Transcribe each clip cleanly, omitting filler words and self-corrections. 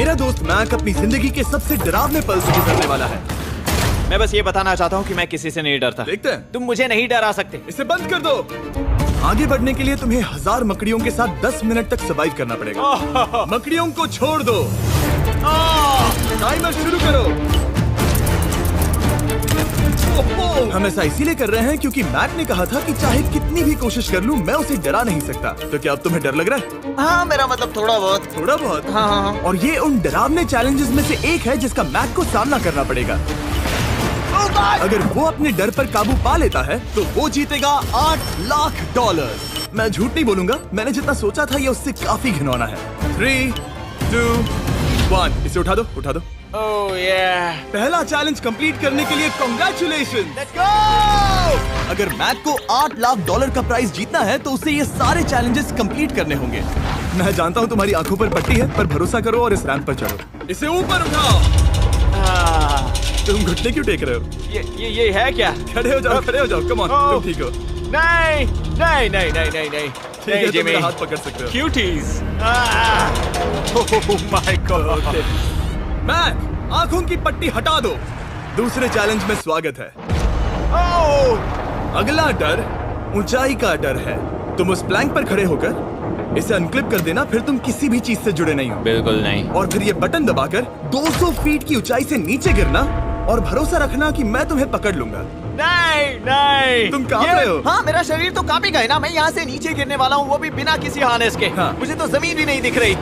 मेरा दोस्त मैक अपनी जिंदगी के सबसे डरावने पल से गुजरने वाला है। मैं बस ये बताना चाहता हूँ कि मैं किसी से नहीं डरता। देखते हैं। तुम मुझे नहीं डरा सकते। इसे बंद कर दो। आगे बढ़ने के लिए तुम्हें 1000 मकड़ियों के साथ 10 मिनट तक सर्वाइव करना पड़ेगा। मकड़ियों को छोड़ दो। टाइमर शुरू करो। हम ऐसा इसीलिए कर रहे हैं क्योंकि मैक ने कहा था कि चाहे कितनी भी कोशिश कर लूं, मैं उसे डरा नहीं सकता। तो क्या अब तुम्हें डर लग रहा है? हाँ, मेरा मतलब थोड़ा बहुत। थोड़ा बहुत? हाँ। और ये उन डरावने चैलेंजेस में से एक है जिसका मैक को सामना करना पड़ेगा। अगर वो अपने डर पर काबू पा लेता है तो वो जीतेगा $8 लाख। मैं झूठ नहीं बोलूंगा, मैंने जितना सोचा था ये उससे काफी घिनौना है। 3, 2, 1। इसे उठा दो, उठा दो। ओह yeah। पहला चैलेंज कंप्लीट करने के लिए कांग्रेचुलेशन। Let's go! अगर मैक को $8 लाख का प्राइज जीतना है तो उसे ये सारे चैलेंजेस कंप्लीट करने होंगे। मैं जानता हूँ तुम्हारी आंखों पर पट्टी है, पर भरोसा करो और इस रैंप पर चढ़ो। इसे ऊपर उठाओ। तुम घुटने क्यों टेक रहे हो? ये है क्या? खड़े हो जाओ, खड़े हो जाओ। कम ऑन, तुम ठीक हो? नहीं। ठीक है, तुम मेरा हाथ पकड़ सकते हो। Cuties. Oh my god. Mac, आंखों की पट्टी हटा दो। दूसरे चैलेंज में स्वागत है। अगला डर ऊंचाई का डर है। तुम उस प्लैंक पर खड़े होकर इसे अनक्लिप कर देना, फिर तुम किसी भी चीज से जुड़े नहीं हो। बिल्कुल नहीं। और फिर ये बटन दबाकर 200 फीट की ऊंचाई से नीचे गिरना और भरोसा रखना कि मैं तुम्हें पकड़ लूंगा। नहीं। तुम कांप रहे हो? हाँ, मेरा शरीर तो कांपेगा ही ना। मैं यहाँ से नीचे गिरने वाला हूँ, वो भी बिना किसी हार्नेस के। हाँ। मुझे तो जमीन भी नहीं दिख रही।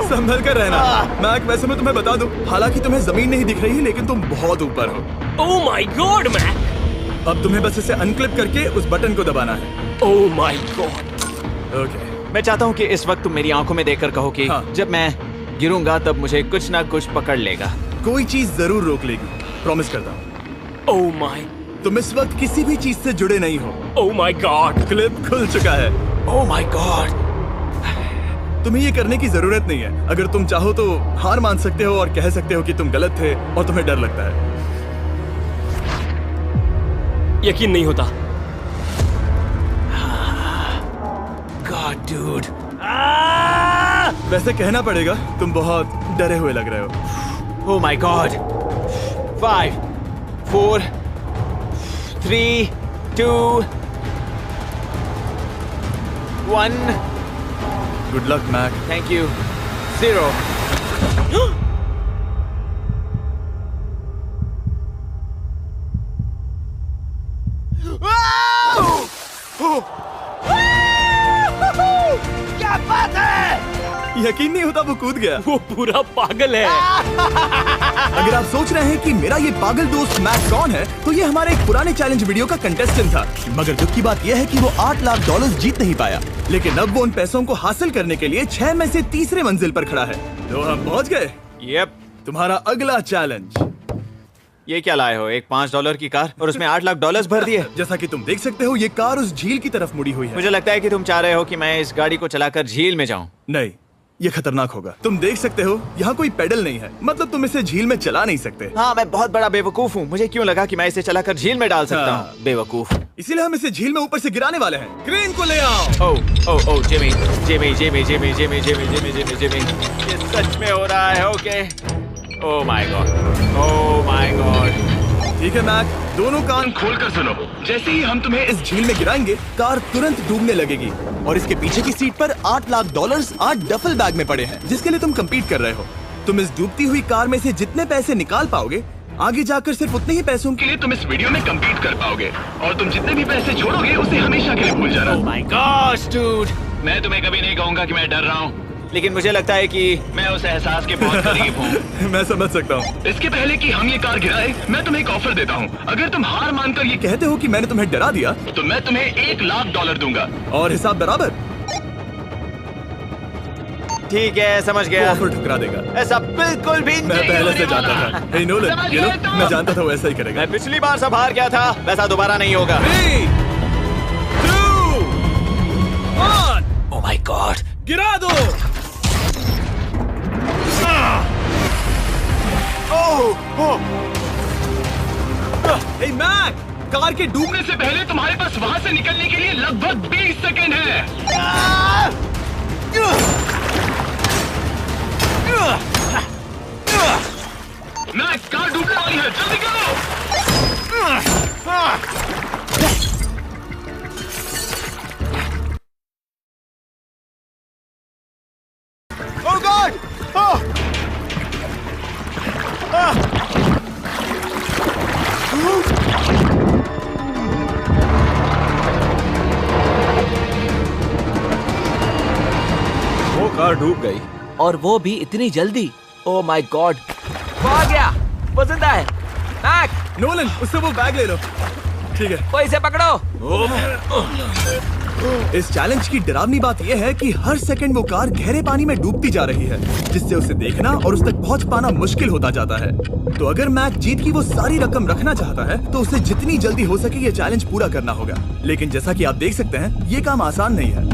संभल कर रहना। मैक, वैसे मैं तुम्हें बता दूं, हालांकि तुम्हें जमीन नहीं दिख रही लेकिन तुम बहुत ऊपर हो। Oh my god Mac. अब तुम्हें बस इसे अनक्लिप करके उस बटन को दबाना है। ओह माय गॉड। ओके। मैं चाहता हूँ कि इस वक्त तुम मेरी आंखों में देखकर कहो कि हाँ। जब मैं गिरूंगा तब मुझे कुछ ना कुछ पकड़ लेगा। कोई चीज जरूर रोक लेगी, प्रॉमिस करता हूँ। Oh my. तुम इस वक्त किसी भी चीज से जुड़े नहीं हो। Oh my God. क्लिप खुल चुका है। ओह माय गॉड। तुम्हें ये करने की जरूरत नहीं है। अगर तुम चाहो तो हार मान सकते हो और कह सकते हो कि तुम गलत थे और तुम्हें डर लगता है। यकीन नहीं होता। God dude. वैसे कहना पड़ेगा, तुम बहुत डरे हुए लग रहे हो। Oh my god. 5, 4, 3, 2, 1। Good luck Mac. Thank you. 0। क्या बात है? यकीन नहीं होता वो कूद गया। वो पूरा पागल है। अगर आप सोच रहे हैं कि मेरा ये पागल दोस्त मैक कौन है, तो ये हमारे एक पुराने चैलेंज वीडियो का कंटेस्टेंट था। मगर दुख की बात यह है कि वो $8 लाख जीत नहीं पाया। लेकिन अब वो उन पैसों को हासिल करने के लिए 6 में से तीसरे मंजिल पर खड़ा है। तो हम पहुंच गए। यप। तुम्हारा अगला चैलेंज। ये क्या लाए हो? एक $5 की कार और उसमें $8 लाख भर दिए। जैसा कि तुम देख सकते हो, ये कार उस झील की तरफ मुड़ी हुई है। मुझे लगता है कि तुम चाह रहे हो कि मैं इस गाड़ी को चलाकर झील में जाऊं। नहीं, ये खतरनाक होगा। तुम देख सकते हो यहाँ कोई पेडल नहीं है, मतलब तुम इसे झील में चला नहीं सकते। हाँ, मैं बहुत बड़ा बेवकूफ हूँ। मुझे क्यों लगा कि मैं इसे चलाकर झील में डाल सकता हाँ। हूँ? बेवकूफ। इसीलिए हम इसे झील में ऊपर से गिराने वाले हैं। क्रेन को ले आओ। ओह जिमी। ये सच में हो रहा है? ओके। Oh my God. ठीक है मैक, दोनों कान खोलकर सुनो। जैसे ही हम तुम्हें इस झील में गिराएंगे, कार तुरंत डूबने लगेगी और इसके पीछे की सीट पर $8 लाख 8 डफल बैग में पड़े हैं, जिसके लिए तुम compete कर रहे हो। तुम इस डूबती हुई कार में से जितने पैसे निकाल पाओगे, आगे जाकर सिर्फ उतने ही पैसों के लिए तुम इस वीडियो में compete कर पाओगे। और तुम जितने भी पैसे छोड़ोगे उसे हमेशा के लिए भूल जाना। Oh my gosh dude. मैं तुम्हें कभी नहीं कहूंगा कि मैं डर रहा हूँ, लेकिन मुझे लगता है कि मैं उस एहसास के बहुत करीब हूँ। मैं समझ सकता हूँ। इसके पहले कि हम ये कार गिराए, मैं तुम्हें एक ऑफर देता हूँ। अगर तुम हार मानकर ये कहते हो कि मैंने तुम्हें डरा दिया, तो मैं तुम्हें $1 लाख दूंगा। और हिसाब बराबर। ठीक है, समझ वो गया। ऑफर ठुकरा देगा। ऐसा बिल्कुल भी मैं नहीं पहले से होने जानता वाला। था। हे नोलन, समझ ये लो, गए तुम? मैं जानता था वो ऐसा ही करेगा। मैं पिछली बार सब हार गया था, वैसा दोबारा नहीं होगा। 3, 2, 1। ओह माय गॉड। गिरा दो। हे मैक, कार के डूबने डूबने से पहले तुम्हारे पास वहाँ से निकलने के लिए लगभग 20 सेकेंड है। वो कार डूब गई। और वो भी इतनी जल्दी। ओह माय गॉड, वो आ गया, वो जिंदा है। मैक, नोलन, उससे वो बैग ले लो। ठीक है। वो इसे पकड़ो। इस चैलेंज की डरावनी बात यह है कि हर सेकंड वो कार गहरे पानी में डूबती जा रही है, जिससे उसे देखना और उस तक पहुंच पाना मुश्किल होता जाता है। तो अगर मैक जीत की वो सारी रकम रखना चाहता है तो उसे जितनी जल्दी हो सके ये चैलेंज पूरा करना होगा। लेकिन जैसा कि आप देख सकते हैं, ये काम आसान नहीं है।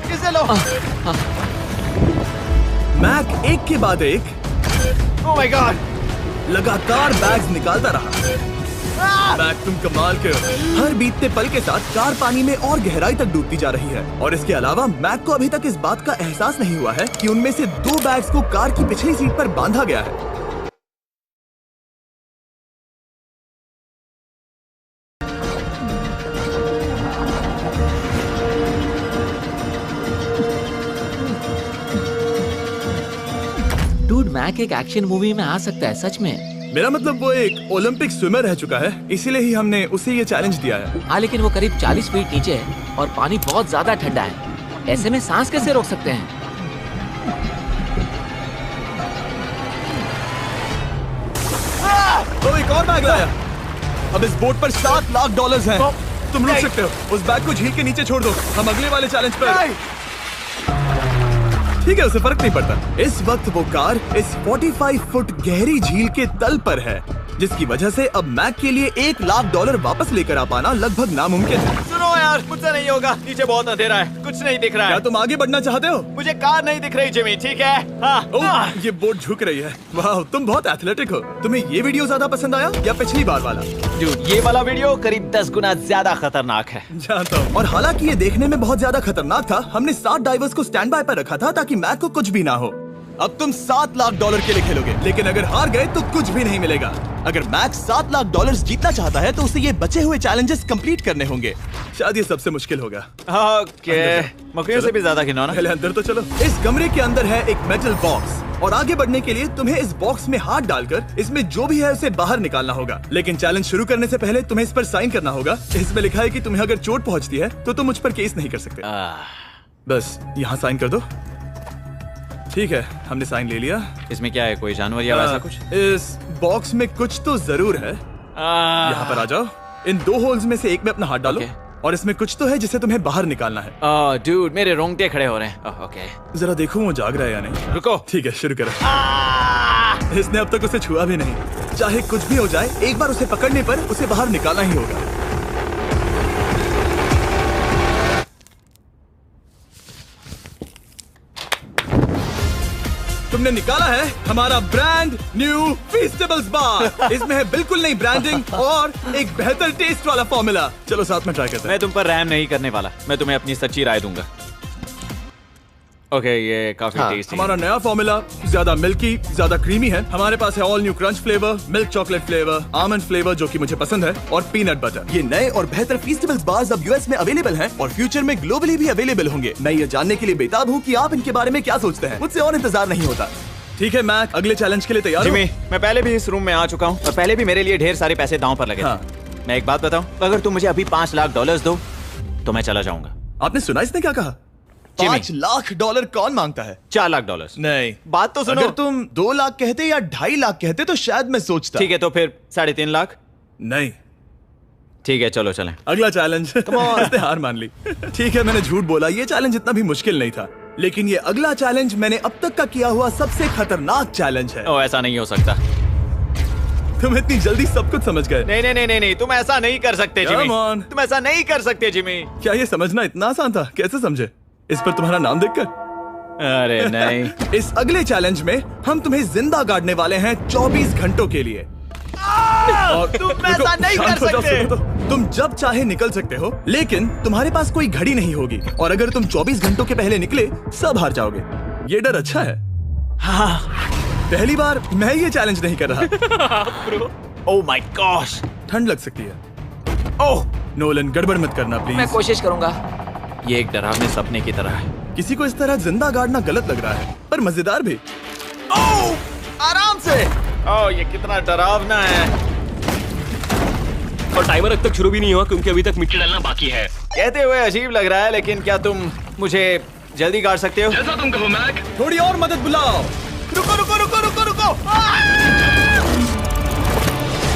किसे लो? मैक एक के बाद एक ओह माय गॉड, लगातार बैग्स निकालता रहा। मैक, तुम कमाल के हो। हर बीतते पल के साथ कार पानी में और गहराई तक डूबती जा रही है। और इसके अलावा मैक को अभी तक इस बात का एहसास नहीं हुआ है कि उनमें से 2 बैग्स को कार की पिछली सीट पर बांधा गया है। डूड, मैक एक एक्शन मूवी में आ सकता है, सच में। मेरा मतलब वो एक ओलंपिक स्विमर रह चुका है, इसीलिए ही हमने उसे ये चैलेंज दिया है। हाँ, लेकिन वो करीब 40 फीट नीचे है और पानी बहुत ज्यादा ठंडा है। ऐसे में सांस कैसे रोक सकते हैं? तो एक और बैग लाया। अब इस बोट पर $7 लाख हैं। तुम रुक सकते हो। उस बैग को झील के नीचे छोड़ दो। हम अगले वाले चैलेंज पर। ठीक है, उसे फर्क नहीं पड़ता। इस वक्त वो कार इस 45 फुट गहरी झील के तल पर है, जिसकी वजह से अब मैक के लिए $1 लाख वापस लेकर आ पाना लगभग नामुमकिन है। सुनो यार, मुझसे नहीं होगा। नीचे बहुत अंधेरा है, कुछ नहीं दिख रहा क्या है। तुम आगे बढ़ना चाहते हो? मुझे कार नहीं दिख रही जिमी, ठीक है? हाँ। ओह, ये बोट झुक रही है। वाह, तुम बहुत एथलेटिक हो। तुम्हें ये वीडियो ज्यादा पसंद आया या पिछली बार वाला? Dude, ये वाला वीडियो करीब 10 गुना ज्यादा खतरनाक है। जानता हूँ। और हालांकि ये देखने में बहुत ज्यादा खतरनाक था, हमने 7 डाइवर्स को स्टैंड बाय पर रखा था ताकि मैक को कुछ भी ना हो। अब तुम $7 लाख के लिए खेलोगे, लेकिन अगर हार गए तो कुछ भी नहीं मिलेगा। अगर मैक $7 लाख जीतना चाहता है तो उसे ये बचे हुए चैलेंजेस कंप्लीट करने होंगे। शायद ये सबसे मुश्किल होगा। ओके, मकड़ियों से भी ज्यादा खिलौना। पहले अंदर तो चलो। इस कमरे के अंदर है एक मेटल बॉक्स और आगे बढ़ने के लिए तुम्हें इस बॉक्स में हाथ डालकर इसमें जो भी है उसे बाहर निकालना होगा। लेकिन चैलेंज शुरू करने से पहले तुम्हें इस पर साइन करना होगा। इसमें लिखा है कि तुम्हें अगर चोट पहुंचती है तो तुम मुझ पर केस नहीं कर सकते। बस यहाँ साइन कर दो। ठीक है, हमने साइन ले लिया। इसमें क्या है, कोई जानवर या वैसा कुछ? इस बॉक्स में कुछ तो जरूर है। यहाँ पर आ जाओ। इन 2 होल्स में से एक में अपना हाथ डालो। और इसमें कुछ तो है जिसे तुम्हें बाहर निकालना है। डूड, मेरे रोंगटे खड़े हो रहे हैं। ओके, जरा देखो वो जाग रहा है या नहीं। रुको। ठीक है, शुरू करो। इसने अब तक उसे छुआ भी नहीं। चाहे कुछ भी हो जाए, एक बार उसे पकड़ने पर उसे बाहर निकालना ही होगा। तुमने निकाला है हमारा ब्रांड न्यू फीस्टेबल्स बार। इसमें है बिल्कुल नई ब्रांडिंग और एक बेहतर टेस्ट वाला फॉर्मूला। चलो साथ में ट्राई करते हैं। मैं तुम पर रहम नहीं करने वाला। मैं तुम्हें अपनी सच्ची राय दूंगा। ओके, ये काफी टेस्टी। हमारा नया फॉर्मूला ज्यादा मिल्की, ज्यादा क्रीमी है। हमारे पास है all new crunch flavour, milk chocolate flavour, almond flavour जो कि मुझे पसंद है, और पीनट बटर। ये नए और बेहतर फीस्टेबल्स बार्स अब यूएस में अवेलेबल हैं और फ्यूचर में ग्लोबली भी अवेलेबल होंगे। मैं ये जानने के लिए बेताब हूँ कि आप इनके बारे में क्या सोचते हैं। मुझसे और इंतजार नहीं होता। ठीक है मैक, अगले चैलेंज के लिए तैयार हो? जिमी, मैं पहले भी इस रूम में आ चुका हूँ और पहले भी मेरे लिए ढेर सारे पैसे दांव पर लगे थे। मैं एक बात बताऊं, अगर तुम मुझे अभी $5 लाख दो तो मैं चला जाऊंगा। आपने सुना इसने क्या कहा? $5 लाख कौन मांगता है? $4 लाख। नहीं, बात तो सुनो। अगर तुम 2 लाख कहते या 2.5 लाख कहते तो शायद मैं सोचता। ठीक है, तो फिर 3.5 लाख। नहीं, ठीक है, चलो चलें। अगला चैलेंज। इसने हार मान ली। ठीक है, मैंने झूठ बोला। ये चैलेंज इतना भी मुश्किल नहीं था, लेकिन ये अगला चैलेंज मैंने अब तक का किया हुआ सबसे खतरनाक चैलेंज है। ओ, ऐसा नहीं हो सकता। तुम इतनी जल्दी सब कुछ समझ गए। नहीं नहीं नहीं नहीं, तुम ऐसा नहीं कर सकते जिमी। Come on. तुम ऐसा नहीं कर सकते जिमी। क्या ये समझना इतना आसान था? कैसे समझे? इस पर तुम्हारा नाम देखकर? अरे नहीं। इस अगले चैलेंज में हम तुम्हें जिंदा गाड़ने वाले हैं 24 घंटों के लिए। और तुम ऐसा नहीं कर सकते। तुम जब चाहे निकल सकते हो, लेकिन तुम्हारे पास कोई घड़ी नहीं होगी, और अगर तुम 24 घंटों के पहले निकले सब हार जाओगे। ये डर अच्छा है। हाँ, पहली बार मैं ये चैलेंज नहीं कर रहा। Oh my gosh. ठंड लग सकती है। ओह नोलन, गड़बड़ मत करना मैं प्लीज। कोशिश करूंगा। ये एक डरावने सपने की तरह है। किसी को इस तरह जिंदा गाड़ना गलत लग रहा है, पर मजेदार भी। ओह, आराम से। ओह ये कितना डरावना है। और टाइमर अब तक शुरू भी नहीं हुआ क्योंकि अभी तक मिट्टी डलना बाकी है। कहते हुए अजीब लग रहा है, लेकिन क्या तुम मुझे जल्दी गाड़ सकते हो? जैसा तुम कहो मैक। थोड़ी और मदद बुलाओ। रुको रुको रुको रुको रुको।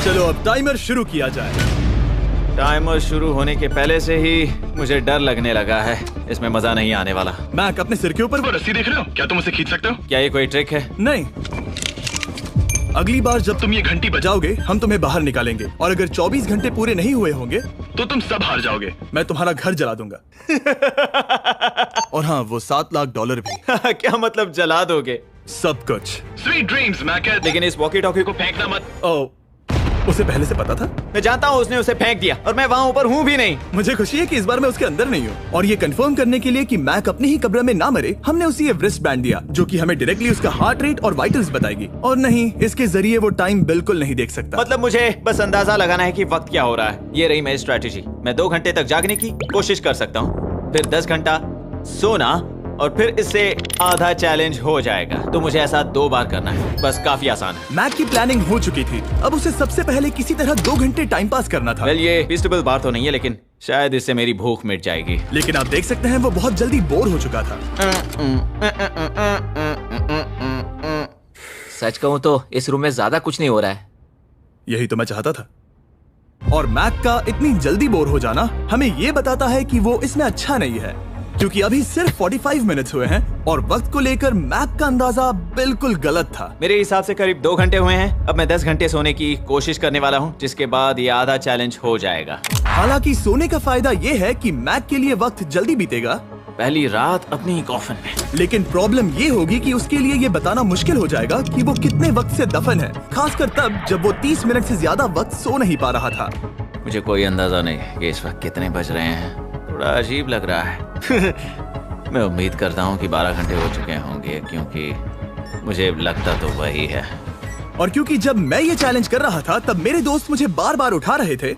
चलो अब टाइमर शुरू किया जाए। टाइमर शुरू होने के पहले से ही मुझे डर लगने लगा है। इसमें मजा नहीं आने वाला। मैक, अपने सिर के ऊपर वो रस्सी देख रहे हो? क्या तुम उसे खींच सकते हो? क्या ये कोई ट्रिक है? नहीं। अगली बार जब तुम ये घंटी बजाओगे हम तुम्हें बाहर निकालेंगे, और अगर 24 घंटे पूरे नहीं हुए होंगे तो तुम सब हार जाओगे। मैं तुम्हारा घर जला दूंगा। और हाँ, वो $7 लाख भी। क्या मतलब जला दोगे? सब कुछ। Sweet dreams Mac. लेकिन इस वॉकी टॉकी को फेंकना मत। ओ, उसे पहले से पता था? मैं जानता हूँ उसने उसे फेंक दिया और मैं वहाँ ऊपर हूँ भी नहीं। मुझे खुशी है कि इस बार मैं उसके अंदर नहीं हूँ। और ये कंफर्म करने के लिए कि मैक अपनी ही कब्र में ना मरे, हमने उसे ये रिस्ट बैंड दिया जो कि हमें डायरेक्टली उसका हार्ट रेट और वाइटल्स बताएगी। और नहीं, इसके जरिए वो टाइम बिल्कुल नहीं देख सकता। मतलब मुझे बस अंदाजा लगाना है कि वक्त क्या हो रहा है। ये रही मेरी स्ट्रेटेजी। मैं 2 घंटे तक जागने की कोशिश कर सकता हूँ, फिर 10 घंटा सोना, और फिर इससे आधा चैलेंज हो जाएगा। तो मुझे ऐसा 2 बार करना है। बस काफी आसान है। मैक की प्लानिंग हो चुकी थी। अब उसे सबसे पहले किसी तरह 2 घंटे टाइम पास करना था। वेल, ये फीस्टेबल बार तो नहीं है, लेकिन शायद इससे मेरी भूख मिट जाएगी। लेकिन आप देख सकते हैं वो बहुत जल्दी बोर हो चुका था। सच कहूँ तो इस रूम में ज्यादा कुछ नहीं हो रहा है। यही तो मैं चाहता था। और मैक का इतनी जल्दी बोर हो जाना हमें ये बताता है कि वो इसमें अच्छा नहीं है, क्योंकि अभी सिर्फ 45 मिनट्स हुए हैं और वक्त को लेकर मैक का अंदाजा बिल्कुल गलत था। मेरे हिसाब से करीब 2 घंटे हुए हैं। अब मैं 10 घंटे सोने की कोशिश करने वाला हूँ, जिसके बाद ये आधा चैलेंज हो जाएगा। हालांकि सोने का फायदा ये है कि मैक के लिए वक्त जल्दी बीतेगा। पहली रात अपनी कॉफिन में। लेकिन प्रॉब्लम ये होगी कि उसके लिए ये बताना मुश्किल हो जाएगा कि वो कितने वक्त से दफन है, खासकर तब जब वो 30 मिनट से ज्यादा वक्त सो नहीं पा रहा था। मुझे कोई अंदाजा नहीं कि इस वक्त कितने बज रहे हैं। थोड़ा अजीब लग रहा है। मैं उम्मीद करता हूँ कि 12 घंटे हो चुके होंगे, क्योंकि मुझे लगता तो वही है। और क्योंकि जब मैं ये चैलेंज कर रहा था तब मेरे दोस्त मुझे बार बार उठा रहे थे।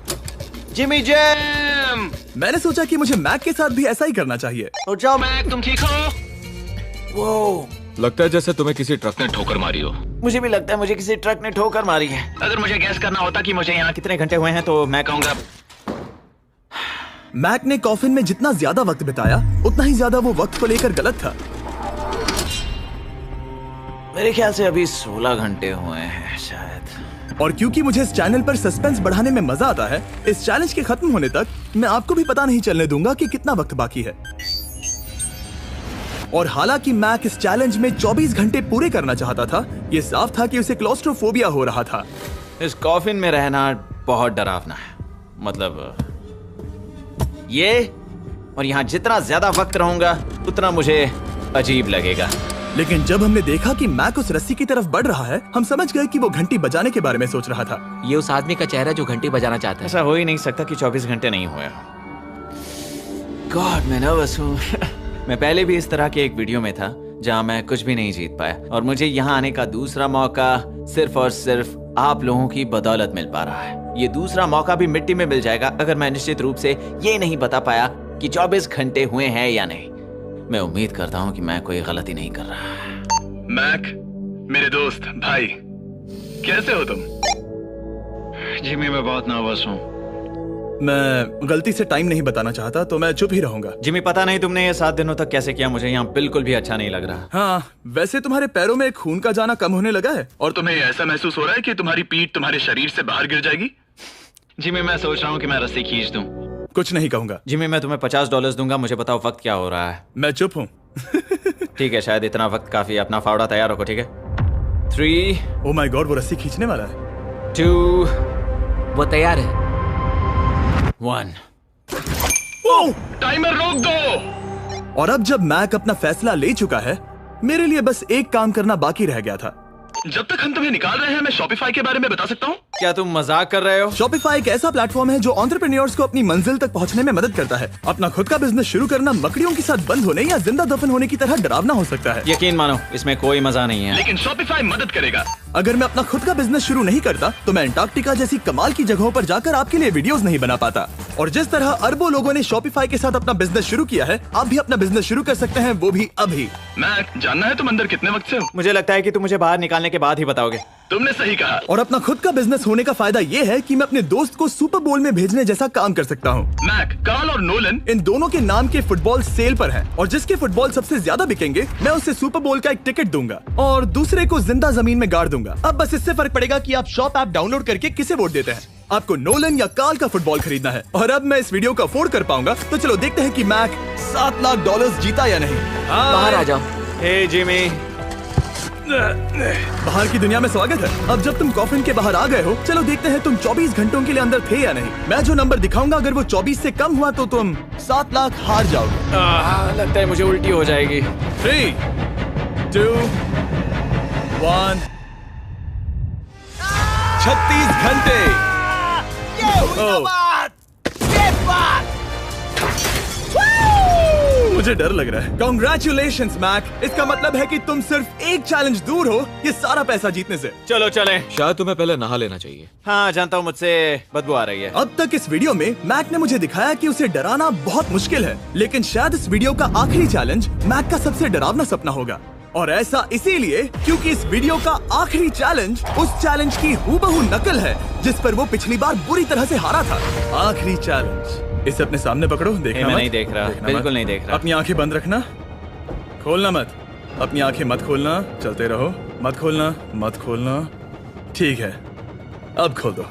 Jimmy jam! मैंने सोचा कि मुझे मैक के साथ भी ऐसा ही करना चाहिए। उठ जाओ मैक, तुम ठीक हो? वो लगता है जैसे तुम्हें किसी ट्रक ने ठोकर मारी हो। मुझे भी लगता है मुझे किसी ट्रक ने ठोकर मारी है। अगर मुझे गैस करना होता कि मुझे यहाँ कितने घंटे हुए हैं तो मैं कहूँगा मैक ने कॉफिन में जितना ज्यादा वक्त बिताया उतना ही ज्यादा वो वक्त को लेकर गलत था। मेरे ख्याल से अभी 16 घंटे हुए हैं शायद। और क्योंकि मुझे इस चैनल पर सस्पेंस बढ़ाने में मजा आता है, इस चैलेंज के खत्म होने तक मैं आपको भी पता नहीं चलने दूंगा कि कितना वक्त बाकी है। और हालांकि मैक इस चैलेंज में 24 घंटे पूरे करना चाहता था, ये साफ था कि उसे क्लॉस्ट्रोफोबिया हो रहा था। इस कॉफिन में रहना बहुत डरावना है। मतलब ये, और यहाँ जितना ज्यादा वक्त रहूंगा उतना मुझे अजीब लगेगा। लेकिन जब हमने देखा कि मैक उस रस्सी की तरफ बढ़ रहा है, हम समझ गए कि वो घंटी बजाने के बारे में सोच रहा था। ये उस आदमी का चेहरा जो घंटी बजाना चाहता है। ऐसा हो ही नहीं सकता कि 24 घंटे नहीं हुए। गॉड, मैं नर्वस हूँ। मैं पहले भी इस तरह के एक वीडियो में था जहाँ मैं कुछ भी नहीं जीत पाया, और मुझे यहाँ आने का दूसरा मौका सिर्फ और सिर्फ आप लोगों की बदौलत मिल पा रहा है। ये दूसरा मौका भी मिट्टी में मिल जाएगा अगर मैं निश्चित रूप से ये नहीं बता पाया कि 24 घंटे हुए हैं या नहीं। मैं उम्मीद करता हूँ कि मैं कोई गलती नहीं कर रहा। मैक, मेरे दोस्त भाई, कैसे हो तुम? जिमी, मैं बहुत नर्वस हूँ। मैं गलती से टाइम नहीं बताना चाहता तो मैं चुप ही रहूंगा। जिमी, पता नहीं तुमने ये 7 दिनों तक कैसे किया, मुझे यहाँ बिल्कुल भी अच्छा नहीं लग रहा। हाँ, वैसे तुम्हारे पैरों में खून का जाना कम होने लगा है। और तुम्हें ऐसा महसूस हो रहा है कि तुम्हारी पीठ तुम्हारे शरीर से बाहर गिर जाएगी? जिमी, मैं सोच रहा हूँ कि मैं रस्सी खींच दूं। कुछ नहीं कहूंगा। जिमी, मैं तुम्हें $50 दूंगा, मुझे बताओ वक्त क्या हो रहा है। मैं चुप हूँ। ठीक है, शायद इतना वक्त काफी। अपना फावड़ा तैयार रखो, ठीक है? 3 ओह माय गॉड, वो रस्सी खींचने वाला है। 2 वो तैयार है। 1 टाइमर रोक दो। और अब जब मैक अपना फैसला ले चुका है, मेरे लिए बस एक काम करना बाकी रह गया था। जब तक हम तुम्हें निकाल रहे हैं, मैं शॉपिफाई के बारे में बता सकता हूँ। क्या तुम मजाक कर रहे हो? Shopify एक ऐसा प्लेटफॉर्म है जो एंटरप्रेन्योर्स को अपनी मंजिल तक पहुंचने में मदद करता है। अपना खुद का बिजनेस शुरू करना मकड़ियों के साथ बंद होने या जिंदा दफन होने की तरह डरावना हो सकता है। यकीन मानो, इसमें कोई मजा नहीं है। लेकिन Shopify मदद करेगा। अगर मैं अपना खुद का बिजनेस शुरू नहीं करता तो मैं अंटार्कटिका जैसी कमाल की जगहों पर जाकर आपके लिए वीडियोस नहीं बना पाता। और जिस तरह अरबों लोगों ने Shopify के साथ अपना बिजनेस शुरू किया है, आप भी अपना बिजनेस शुरू कर सकते हैं, वो भी अभी। मैक, जानना है तुम अंदर कितने वक्त से हो? मुझे लगता है कि तुम मुझे बाहर निकालने के बाद ही बताओगे। तुमने सही कहा। और अपना खुद का बिजनेस होने का फायदा ये है कि मैं अपने दोस्त को सुपर बोल में भेजने जैसा काम कर सकता हूँ। मैक, कार्ल और नोलन इन दोनों के नाम के फुटबॉल सेल पर हैं और जिसके फुटबॉल सबसे ज्यादा बिकेंगे मैं उसे सुपर बोल का एक टिकट दूंगा और दूसरे को जिंदा जमीन में गाड़ दूंगा। अब बस इससे फर्क पड़ेगा कि आप शॉप ऐप डाउनलोड करके किसे वोट देते हैं। आपको नोलन या कार्ल का फुटबॉल खरीदना है और अब मैं इस वीडियो को अफोर्ड कर पाऊंगा, तो चलो देखते हैं कि मैक $7 लाख जीता या नहीं। बाहर आ जाओ। हे जिमी, बाहर की दुनिया में स्वागत है। अब जब तुम कॉफिन के बाहर आ गए हो, चलो देखते हैं तुम 24 घंटों के लिए अंदर थे या नहीं। मैं जो नंबर दिखाऊंगा अगर वो 24 से कम हुआ तो तुम 7 लाख हार जाओगे। लगता है मुझे उल्टी हो जाएगी। 3, 2, 1। 36 घंटे। मुझे डर लग रहा है। Congratulations, Mac. इसका मतलब है कि तुम सिर्फ एक चैलेंज दूर हो ये सारा पैसा जीतने से। चलो चलें। शायद तुम्हें पहले नहा लेना चाहिए। हाँ जानता हूँ, मुझसे बदबू आ रही है। अब तक इस वीडियो में मैक ने मुझे दिखाया कि उसे डराना बहुत मुश्किल है, लेकिन शायद इस वीडियो का आखिरी चैलेंज मैक का सबसे डरावना सपना होगा। और ऐसा इसीलिए क्योंकि इस वीडियो का आखिरी चैलेंज उस चैलेंज की हूबहू नकल है जिस पर वो पिछली बार बुरी तरह से हारा था। आखिरी चैलेंज। इसे अपने सामने पकड़ो, देखना मैं मत। नहीं देख रहा, देखना बिल्कुल मत। नहीं देख रहा। अपनी आंखें बंद रखना, खोलना मत। अपनी आंखें मत खोलना, चलते रहो। मत खोलना, मत खोलना। ठीक है, अब खोल दो।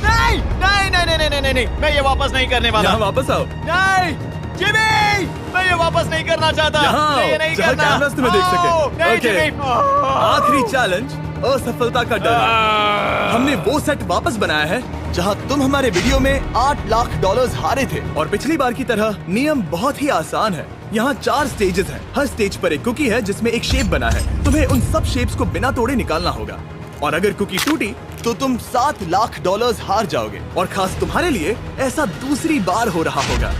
नहीं नहीं नहीं नहीं नहीं नहीं, मैं ये वापस नहीं करने वाला। यहाँ वापस आओ। नहीं जिमी, मैं ये वापस नहीं करना चाहता। यहाँ मैं ये आओ, नहीं जहाँ करना। कैमरास तुम्हें देख सके। नहीं ओके। जिमी। आखिरी चैलेंज असफलता का डर। हमने वो सेट वापस बनाया है जहां तुम हमारे वीडियो में $8 लाख हारे थे और पिछली बार की तरह नियम बहुत ही आसान है। यहाँ 4 स्टेजेस हैं। हर स्टेज पर एक कुकी है जिसमें एक शेप बना है। तुम्हें उन सब शेप्स को बिना तोड़े निकालना होगा और अगर कुकी टूटी तो तुम $7 लाख हार जाओगे। और खास तुम्हारे लिए ऐसा दूसरी बार हो रहा होगा।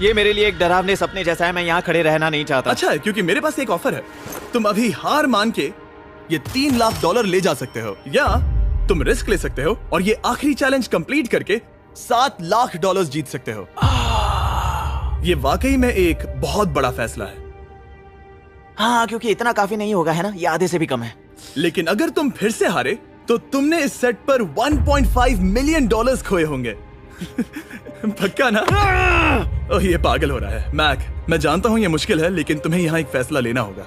ये मेरे लिए एक डरावने सपने जैसा है। मैं यहाँ खड़े रहना नहीं चाहता। अच्छा है क्योंकि मेरे पास एक ऑफर है। तुम अभी हार मान के ये $3 लाख ले जा सकते हो या तुम रिस्क ले सकते हो और ये आखिरी चैलेंज कंप्लीट करके $7 लाख जीत सकते हो। ये वाकई में एक बहुत बड़ा फैसला है। हाँ, क्योंकि इतना काफी नहीं होगा, है ना? ये आधे से भी कम है। लेकिन अगर तुम फिर से हारे तो तुमने इस सेट पर $1.5 मिलियन खोए होंगे। पक्का ना? ओह, ये पागल हो रहा है। मैक, मैं जानता हूँ ये मुश्किल है, लेकिन तुम्हें यहाँ एक फैसला लेना होगा।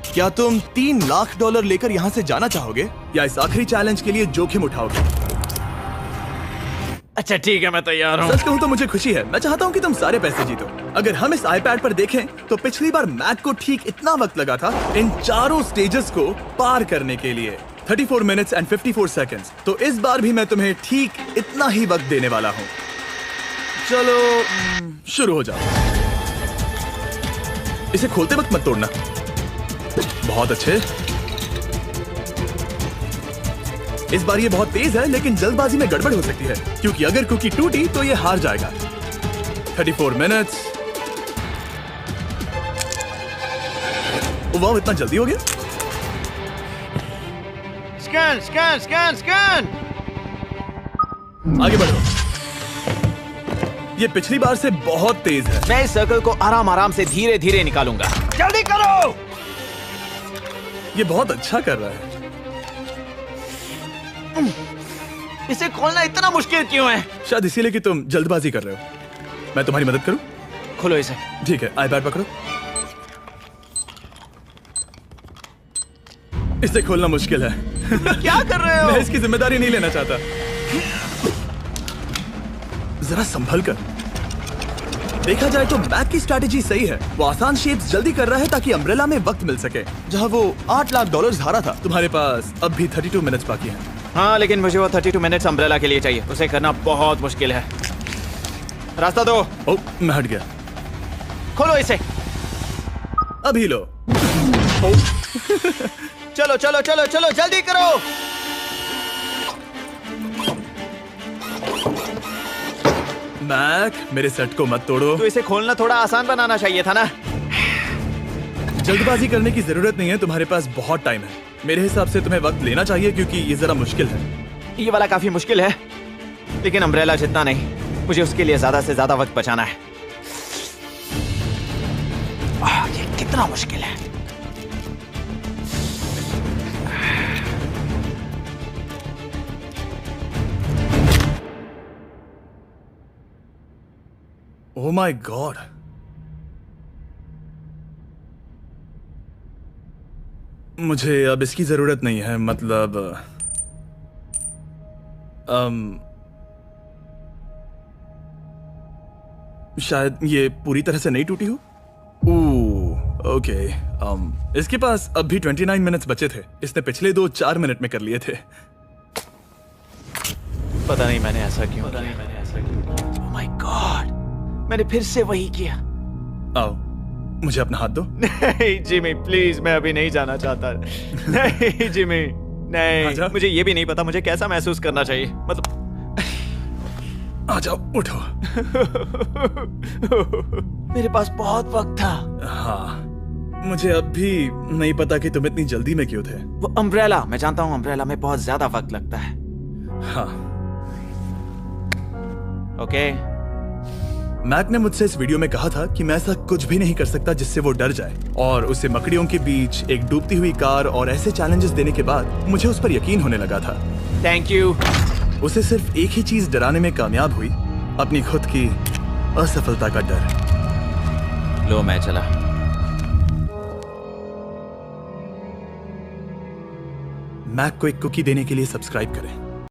क्या तुम $3 लाख लेकर यहाँ से जाना चाहोगे या इस आखिरी चैलेंज के लिए जोखिम उठाओगे? अच्छा ठीक है, मैं तैयार हूँ। सच कहूँ तो मुझे खुशी है। मैं चाहता हूँ कि तुम सारे पैसे जीतो। अगर हम इस iPad पर देखें तो पिछली बार मैक को ठीक इतना वक्त लगा था इन चारों स्टेजेस को पार करने के लिए, 34 मिनट्स एंड 54 सेकंड्स। तो इस बार भी मैं तुम्हें ठीक इतना ही वक्त देने वाला हूँ। चलो शुरू हो जाओ। इसे खोलते वक्त मत तोड़ना। बहुत अच्छे। इस बार ये बहुत तेज है, लेकिन जल्दबाजी में गड़बड़ हो सकती है क्योंकि अगर कुकी टूटी तो ये हार जाएगा। 34 मिनट्स। वाह, इतना जल्दी हो गया। Scan scan scan scan. आगे बढ़ो। ये पिछली बार से बहुत तेज है। मैं इस सर्कल को आराम आराम से धीरे धीरे निकालूंगा। जल्दी करो। ये बहुत अच्छा कर रहा है। इसे खोलना इतना मुश्किल क्यों है? शायद इसीलिए कि तुम जल्दबाजी कर रहे हो। मैं तुम्हारी मदद करूं? खोलो इसे। ठीक है, iPad पकड़ो। इसे खोलना मुश्किल है। क्या कर रहे हो? मैं इसकी जिम्मेदारी नहीं लेना चाहता। जरा संभल कर। देखा जाए तो मैक की स्ट्रैटेजी सही है। वो आसान शेप्स जल्दी कर रहा है ताकि अम्ब्रेला में वक्त मिल सके। जहां वो $8 लाख हारा था, तुम्हारे पास अब भी 32 मिनट्स बाकी हैं। हाँ, लेकिन मुझे वो 32 मिनट्स अम्ब्रेला के लिए चाहिए। उसे करना बहुत मुश्किल है। रास्ता दो। ओह, मैं हट गया। खोलो इसे। अभी लो। चलो चलो चलो चलो, जल्दी करो। मैक, मेरे सेट को मत तोड़ो। तो इसे खोलना थोड़ा आसान बनाना चाहिए था ना। जल्दबाजी करने की जरूरत नहीं है, तुम्हारे पास बहुत टाइम है। मेरे हिसाब से तुम्हें वक्त लेना चाहिए क्योंकि ये जरा मुश्किल है। ये वाला काफी मुश्किल है, लेकिन अम्ब्रेला जितना नहीं। मुझे उसके लिए ज्यादा से ज्यादा वक्त बचाना है। ये कितना मुश्किल है। ओह माय गॉड, मुझे अब इसकी जरूरत नहीं है। मतलब शायद ये पूरी तरह से नहीं टूटी हो। ओके, इसके पास अब भी 29 मिनट्स बचे थे। इसने पिछले 4 मिनट में कर लिए थे। पता नहीं मैंने ऐसा क्यों ओह माय गॉड, मैंने फिर से वही किया। आओ, मुझे अपना हाथ दो। नहीं जिमी प्लीज, मैं अभी नहीं जाना चाहता। नहीं जिमी, नहीं। आजा। मुझे ये भी नहीं पता मुझे कैसा महसूस करना चाहिए। मतलब आ जाओ, उठो। मेरे पास बहुत वक्त था। हाँ, मुझे अब भी नहीं पता कि तुम इतनी जल्दी में क्यों थे। वो अम्ब्रेला, मैं जानता हूँ अम्ब्रेला में बहुत ज्यादा वक्त लगता है। हाँ, ओके मैक ने मुझसे इस वीडियो में कहा था कि मैं ऐसा कुछ भी नहीं कर सकता जिससे वो डर जाए, और उसे मकड़ियों के बीच एक डूबती हुई कार और ऐसे चैलेंजेस देने के बाद मुझे उस पर यकीन होने लगा था। Thank you. उसे सिर्फ एक ही चीज डराने में कामयाब हुई, अपनी खुद की असफलता का डर। लो मैं चला। मैक को एक कुकी देने के लिए सब्सक्राइब करें।